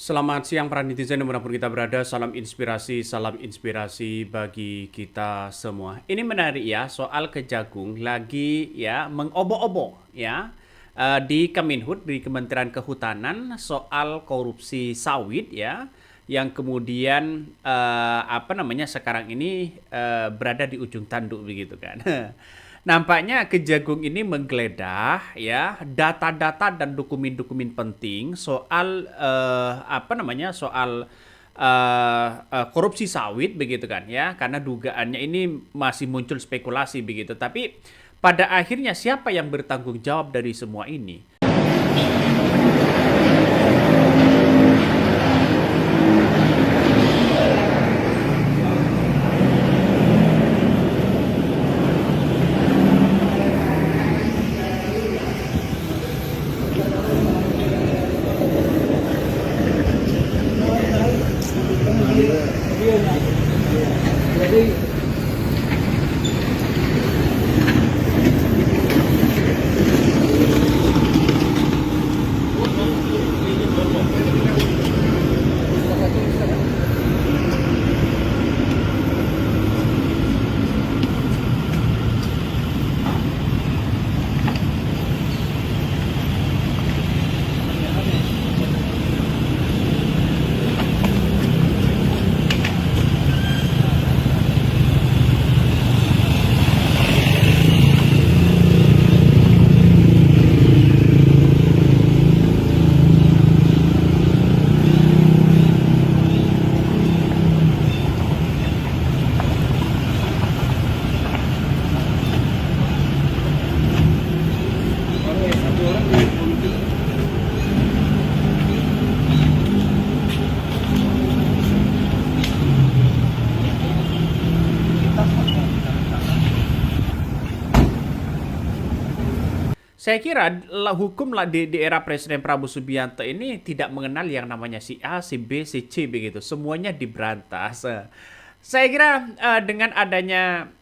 Selamat siang para netizen dimanapun kita berada, salam inspirasi bagi kita semua. Ini menarik ya, soal Kejagung lagi ya mengobok-obok ya di Kemenhub, di Kementerian Kehutanan soal korupsi sawit ya, yang kemudian sekarang ini berada di ujung tanduk begitu kan. Nampaknya Kejagung ini menggeledah ya data-data dan dokumen-dokumen penting soal korupsi sawit begitu kan ya, karena dugaannya ini masih muncul spekulasi begitu. Tapi pada akhirnya siapa yang bertanggung jawab dari semua ini? Saya kira hukum di era Presiden Prabowo Subianto ini tidak mengenal yang namanya si A, si B, si C begitu. Semuanya diberantas. Saya kira dengan adanya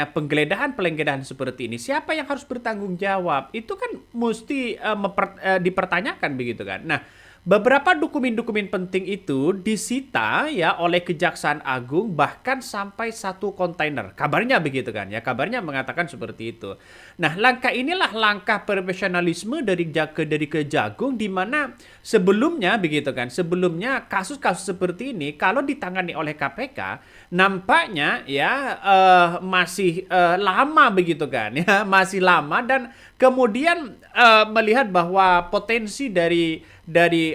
penggeledahan seperti ini, siapa yang harus bertanggung jawab? Itu kan mesti dipertanyakan begitu kan. Nah, beberapa dokumen-dokumen penting itu disita ya oleh Kejaksaan Agung, bahkan sampai 1 kontainer. Kabarnya begitu kan ya, kabarnya mengatakan seperti itu. Nah, langkah inilah langkah profesionalisme dari Kejagung, di mana sebelumnya begitu kan, sebelumnya kasus-kasus seperti ini kalau ditangani oleh KPK nampaknya ya masih lama begitu kan ya, masih lama, dan kemudian melihat bahwa potensi dari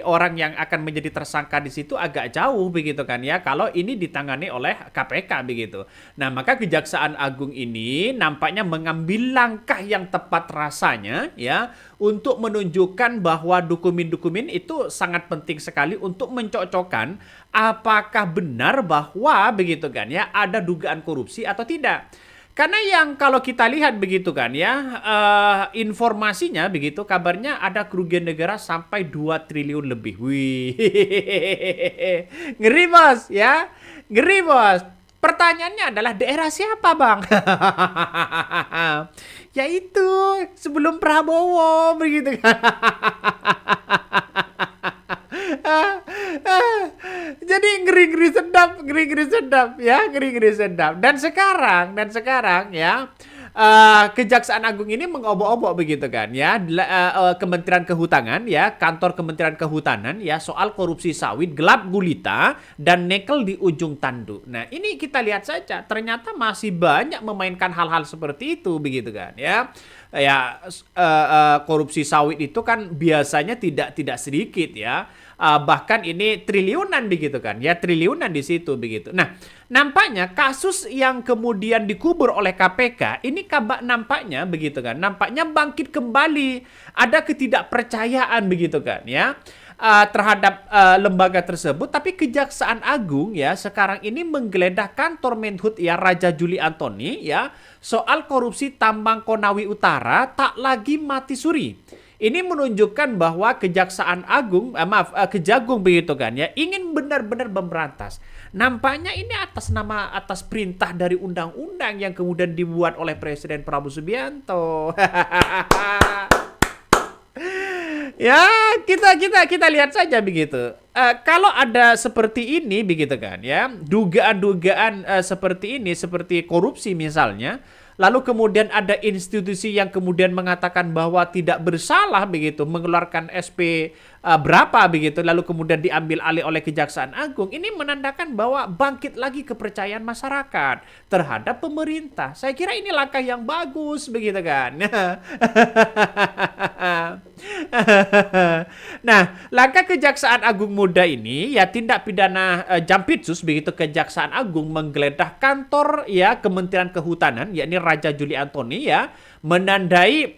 orang yang akan menjadi tersangka di situ agak jauh begitu kan ya, kalau ini ditangani oleh KPK begitu. Nah, maka Kejaksaan Agung ini nampaknya mengambil langkah yang tepat rasanya ya, untuk menunjukkan bahwa dokumen-dokumen itu sangat penting sekali untuk mencocokkan apakah benar bahwa begitu kan ya ada dugaan korupsi atau tidak. Karena yang kalau kita lihat begitu kan ya, informasinya begitu, kabarnya ada kerugian negara sampai 2 triliun lebih. Wih, ngeri bos ya, ngeri bos. Pertanyaannya adalah daerah siapa bang? Yaitu sebelum Prabowo begitu kan. Jadi ngeri-ngeri sedap ya, ngeri-ngeri sedap. Dan sekarang ya, Kejaksaan Agung ini mengobok-obok begitu kan ya, Kementerian Kehutanan ya, kantor Kementerian Kehutanan ya, soal korupsi sawit gelap gulita dan nikel di ujung tanduk. Nah, ini kita lihat saja, ternyata masih banyak memainkan hal-hal seperti itu begitu kan ya. Ya, korupsi sawit itu kan biasanya tidak sedikit ya. Bahkan ini triliunan begitu kan ya, triliunan di situ begitu. Nah, nampaknya kasus yang kemudian dikubur oleh KPK ini nampaknya begitu kan, nampaknya bangkit kembali, ada ketidakpercayaan begitu kan ya, terhadap lembaga tersebut. Tapi Kejaksaan Agung ya sekarang ini menggeledah kantor Menhub ya, Raja Juli Antoni ya, soal korupsi tambang Konawe Utara tak lagi mati suri. Ini menunjukkan bahwa Kejaksaan Agung, Kejagung begitu kan ya, ingin benar-benar memberantas. Nampaknya ini atas perintah dari undang-undang yang kemudian dibuat oleh Presiden Prabowo Subianto. Ya, kita lihat saja begitu. Kalau ada seperti ini begitu kan ya, dugaan-dugaan seperti ini, seperti korupsi misalnya, lalu kemudian ada institusi yang kemudian mengatakan bahwa tidak bersalah begitu, mengeluarkan SP berapa begitu, lalu kemudian diambil alih oleh Kejaksaan Agung, ini menandakan bahwa bangkit lagi kepercayaan masyarakat terhadap pemerintah. Saya kira ini langkah yang bagus begitu kan. Nah, langkah Kejaksaan Agung Muda ini ya tindak pidana Jampitsus begitu, Kejaksaan Agung menggeledah kantor ya Kementerian Kehutanan yakni Raja Juli Antoni ya, menandai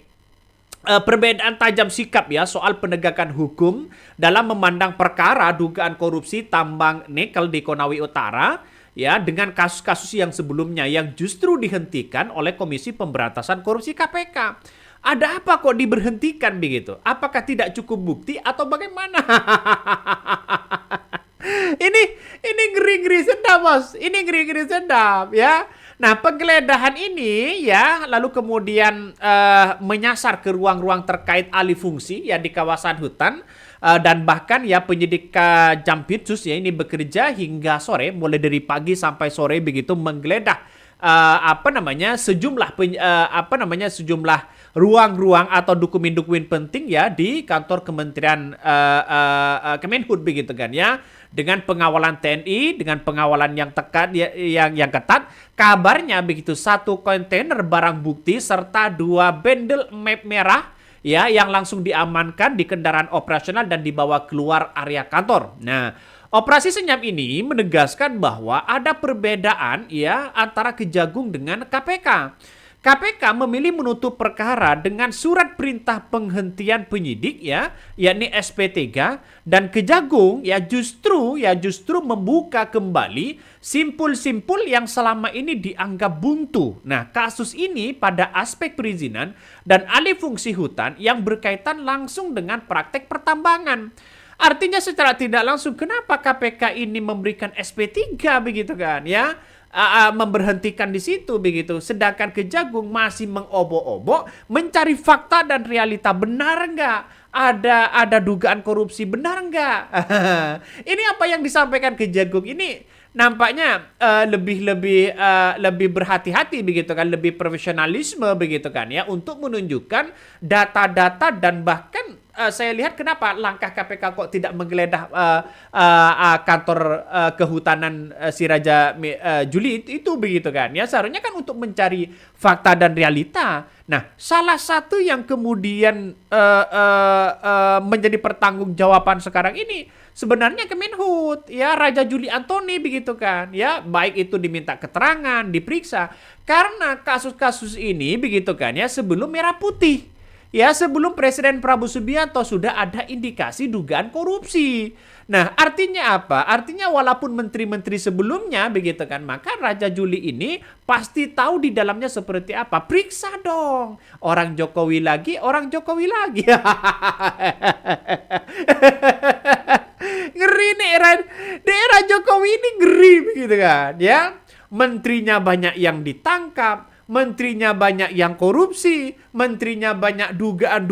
perbedaan tajam sikap ya soal penegakan hukum dalam memandang perkara dugaan korupsi tambang nikel di Konawe Utara ya, dengan kasus-kasus yang sebelumnya yang justru dihentikan oleh Komisi Pemberantasan Korupsi KPK. Ada apa kok diberhentikan begitu? Apakah tidak cukup bukti atau bagaimana? ini ngeri-ngeri sedap, Bos. Ini ngeri-ngeri sedap ya. Nah, penggeledahan ini ya lalu kemudian menyasar ke ruang-ruang terkait alih fungsi ya di kawasan hutan, dan bahkan ya penyidik Jampitsus ya ini bekerja hingga sore, mulai dari pagi sampai sore begitu menggeledah sejumlah ruang-ruang atau dokumen-dokumen penting ya di kantor Kementerian Kemenhub begitu kan ya, dengan pengawalan TNI, dengan pengawalan yang tekat yang ketat. Kabarnya begitu 1 kontainer barang bukti serta 2 bendel map merah ya yang langsung diamankan di kendaraan operasional dan dibawa keluar area kantor. Nah, operasi senyap ini menegaskan bahwa ada perbedaan ya antara Kejagung dengan KPK. KPK memilih menutup perkara dengan surat perintah penghentian penyidik ya, yakni SP3, dan Kejagung ya justru membuka kembali simpul-simpul yang selama ini dianggap buntu. Nah, kasus ini pada aspek perizinan dan alih fungsi hutan yang berkaitan langsung dengan praktek pertambangan. Artinya secara tidak langsung kenapa KPK ini memberikan SP3 begitu kan ya? Memberhentikan di situ begitu, sedangkan Kejagung masih mengobok-obok mencari fakta dan realita. Benar nggak ada dugaan korupsi, benar nggak? Ini apa yang disampaikan Kejagung ini nampaknya lebih berhati-hati begitu kan, lebih profesionalisme begitu kan ya, untuk menunjukkan data-data. Dan bahkan saya lihat kenapa langkah KPK kok tidak menggeledah kantor kehutanan si Raja Juli itu begitu kan ya, seharusnya kan untuk mencari fakta dan realita. Nah, salah satu yang kemudian menjadi pertanggungjawaban sekarang ini sebenarnya Kemenhub ya, Raja Juli Antoni begitu kan ya, baik itu diminta keterangan, diperiksa karena kasus-kasus ini begitu kan ya, sebelum Merah Putih ya, sebelum Presiden Prabowo Subianto sudah ada indikasi dugaan korupsi. Nah, artinya apa? Artinya walaupun menteri-menteri sebelumnya begitu kan, maka Raja Juli ini pasti tahu di dalamnya seperti apa. Periksa dong. Orang Jokowi lagi. Ngeri nih, era Jokowi ini ngeri begitu kan ya. Menterinya banyak yang ditangkap, menterinya banyak yang korupsi, menterinya banyak dugaan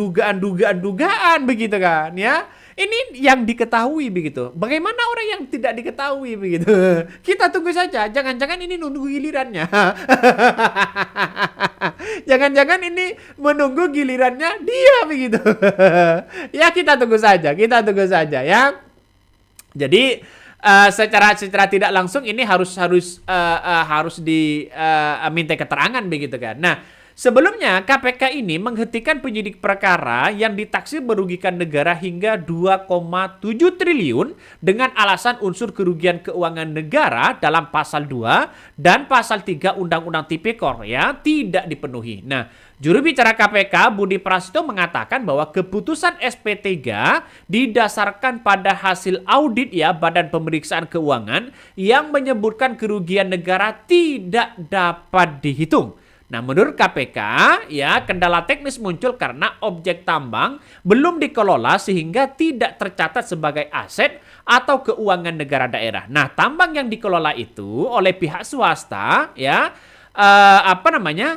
begitu kan ya. Ini yang diketahui begitu. Bagaimana orang yang tidak diketahui begitu? Kita tunggu saja. Jangan-jangan ini nunggu gilirannya. Jangan-jangan ini menunggu gilirannya dia begitu. Ya, kita tunggu saja ya. Jadi secara tidak langsung ini harus diminta keterangan begitu kan. Nah, sebelumnya KPK ini menghentikan penyidik perkara yang ditaksir merugikan negara hingga 2,7 triliun dengan alasan unsur kerugian keuangan negara dalam pasal 2 dan pasal 3 Undang-Undang Tipikor ya tidak dipenuhi. Nah, juru bicara KPK Budi Prasetyo mengatakan bahwa keputusan SP3 didasarkan pada hasil audit ya Badan Pemeriksaan Keuangan yang menyebutkan kerugian negara tidak dapat dihitung. Nah, menurut KPK, ya kendala teknis muncul karena objek tambang belum dikelola sehingga tidak tercatat sebagai aset atau keuangan negara daerah. Nah, tambang yang dikelola itu oleh pihak swasta, ya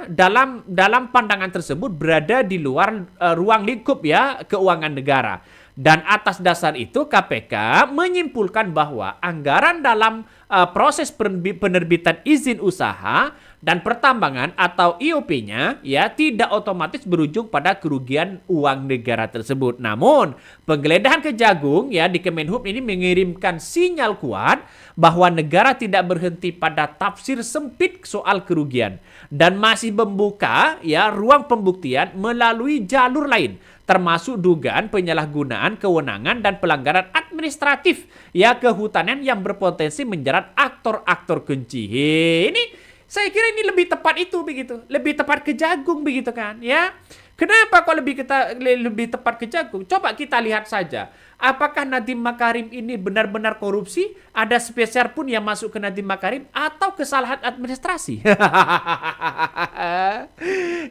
dalam pandangan tersebut berada di luar ruang lingkup ya keuangan negara. Dan atas dasar itu KPK menyimpulkan bahwa anggaran dalam proses penerbitan izin usaha dan pertambangan atau IOP-nya ya tidak otomatis berujung pada kerugian uang negara tersebut. Namun, penggeledahan Kejagung ya di Kemenhub ini mengirimkan sinyal kuat bahwa negara tidak berhenti pada tafsir sempit soal kerugian dan masih membuka ya ruang pembuktian melalui jalur lain, termasuk dugaan penyalahgunaan kewenangan dan pelanggaran administratif ya kehutanan yang berpotensi menjerat aktor-aktor kunci. Ini saya kira ini lebih tepat itu begitu, lebih tepat Kejagung begitu kan ya. Kenapa kok lebih tepat Kejagung? Coba kita lihat saja. Apakah Nadiem Makarim ini benar-benar korupsi? Ada spesial pun yang masuk ke Nadiem Makarim atau kesalahan administrasi?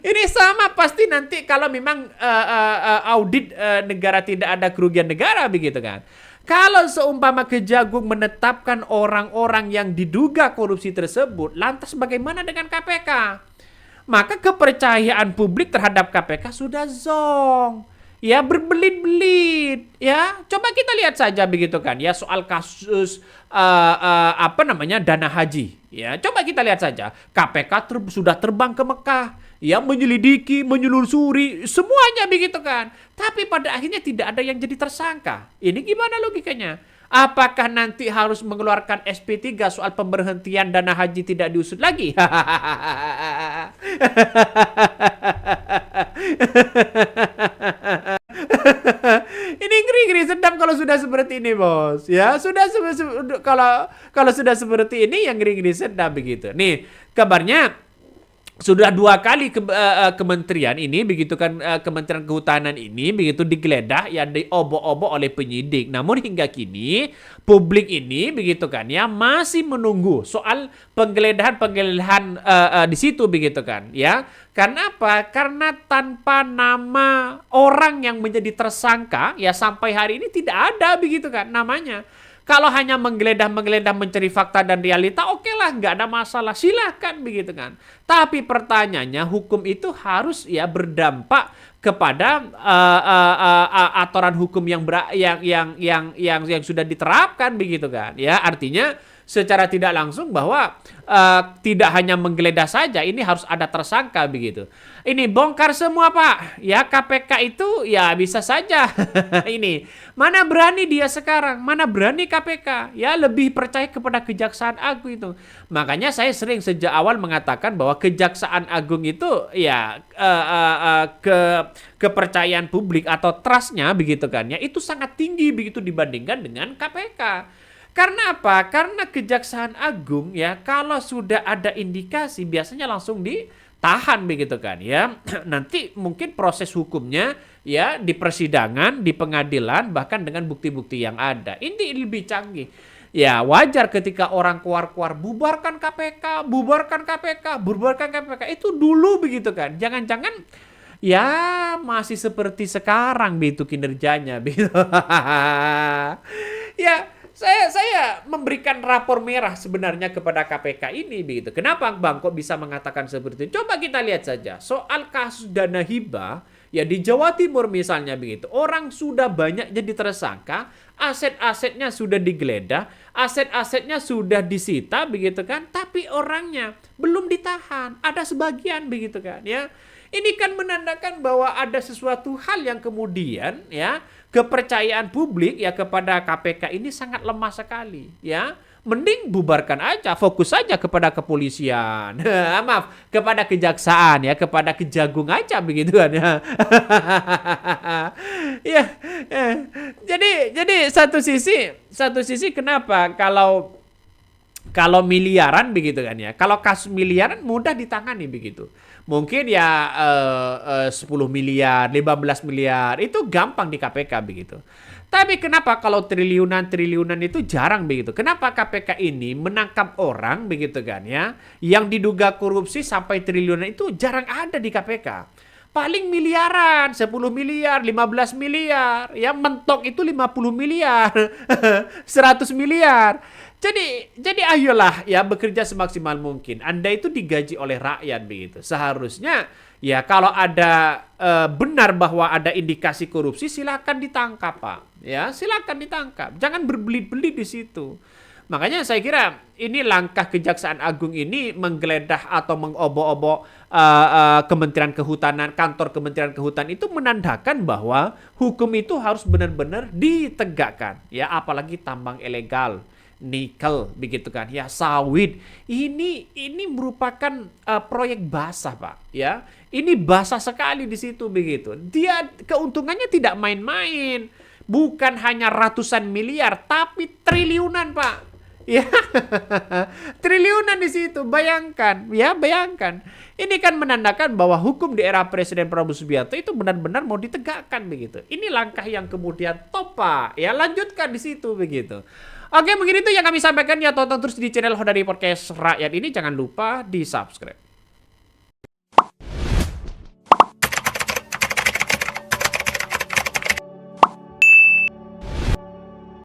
Ini sama pasti nanti kalau memang audit negara tidak ada kerugian negara begitu kan. Kalau seumpama Kejagung menetapkan orang-orang yang diduga korupsi tersebut, lantas bagaimana dengan KPK? Maka kepercayaan publik terhadap KPK sudah zonk. Ya berbelit-belit. Ya, coba kita lihat saja begitu kan. Ya soal kasus dana haji. Ya, coba kita lihat saja. KPK sudah terbang ke Mekah. Ya menyelidiki, menyelusuri, semuanya begitu kan. Tapi pada akhirnya tidak ada yang jadi tersangka. Ini gimana logikanya? Apakah nanti harus mengeluarkan SP3 soal pemberhentian dana haji tidak diusut lagi? Ini ngeri-ngeri sedap kalau sudah seperti ini, Bos. Ya, kalau sudah seperti ini yang ngeri-ngeri sedap begitu. Nih, kabarnya sudah 2 kali kementerian ini begitu kan, Kementerian Kehutanan ini begitu digeledah ya, diobok-obok oleh penyidik. Namun hingga kini publik ini begitu kan ya masih menunggu soal penggeledahan di situ begitu kan ya. Karena apa? Karena tanpa nama orang yang menjadi tersangka ya sampai hari ini tidak ada begitu kan namanya. Kalau hanya menggeledah mencari fakta dan realita, oke lah, nggak ada masalah, silakan begitu kan. Tapi pertanyaannya, hukum itu harus ya berdampak kepada aturan hukum yang sudah diterapkan begitu kan. Ya artinya secara tidak langsung bahwa tidak hanya menggeledah saja, ini harus ada tersangka begitu. Ini bongkar semua Pak. Ya KPK itu ya bisa saja. Ini mana berani dia sekarang, mana berani KPK. Ya lebih percaya kepada Kejaksaan Agung itu. Makanya saya sering sejak awal mengatakan bahwa Kejaksaan Agung itu ya kepercayaan publik atau trustnya begitu kan ya itu sangat tinggi begitu dibandingkan dengan KPK. Karena apa? Karena Kejaksaan Agung ya kalau sudah ada indikasi biasanya langsung ditahan begitu kan ya. Nanti mungkin proses hukumnya ya di persidangan, di pengadilan bahkan dengan bukti-bukti yang ada. Ini lebih canggih. Ya wajar ketika orang keluar bubarkan KPK, bubarkan KPK, bubarkan KPK. Itu dulu begitu kan. Jangan-jangan ya masih seperti sekarang begitu kinerjanya begitu. Ya saya memberikan rapor merah sebenarnya kepada KPK ini begitu. Kenapa Bang kok bisa mengatakan seperti itu? Coba kita lihat saja soal kasus dana hibah ya di Jawa Timur misalnya begitu. Orang sudah banyak jadi tersangka, aset-asetnya sudah digeledah, aset-asetnya sudah disita begitu kan, tapi orangnya belum ditahan. Ada sebagian begitu kan ya. Ini kan menandakan bahwa ada sesuatu hal yang kemudian ya kepercayaan publik ya kepada KPK ini sangat lemah sekali ya. Mending bubarkan aja, fokus saja kepada kepolisian. Maaf, kepada kejaksaan ya, kepada Kejagung aja begitu kan ya. Ya. Jadi satu sisi kenapa kalau miliaran begitu kan ya. Kalau kasus miliaran mudah ditangani begitu. Mungkin ya 10 miliar, 15 miliar itu gampang di KPK begitu. Tapi kenapa kalau triliunan itu jarang begitu? Kenapa KPK ini menangkap orang begitu kan ya, yang diduga korupsi sampai triliunan itu jarang ada di KPK? paling miliaran, 10 miliar, 15 miliar, ya mentok itu 50 miliar, 100 miliar. Jadi ayolah ya bekerja semaksimal mungkin. Anda itu digaji oleh rakyat begitu. Seharusnya ya kalau ada benar bahwa ada indikasi korupsi silakan ditangkap, Pak. Ya, silakan ditangkap. Jangan berbelit-belit di situ. Makanya saya kira ini langkah Kejaksaan Agung ini menggeledah atau mengobok-obok Kementerian Kehutanan, kantor Kementerian Kehutanan itu menandakan bahwa hukum itu harus benar-benar ditegakkan. Ya, apalagi tambang ilegal, nikel begitu kan, ya sawit. Ini merupakan proyek basah, Pak. Ya, ini basah sekali di situ begitu. Dia keuntungannya tidak main-main. Bukan hanya ratusan miliar, tapi triliunan, Pak. Ya, triliunan di situ. Bayangkan, ya bayangkan. Ini kan menandakan bahwa hukum di era Presiden Prabowo Subianto itu benar-benar mau ditegakkan begitu. Ini langkah yang kemudian top, Pak. Ya, lanjutkan di situ begitu. Oke, mungkin itu yang kami sampaikan ya. Tonton terus di channel Hodari Podcast Rakyat ini. Jangan lupa di subscribe.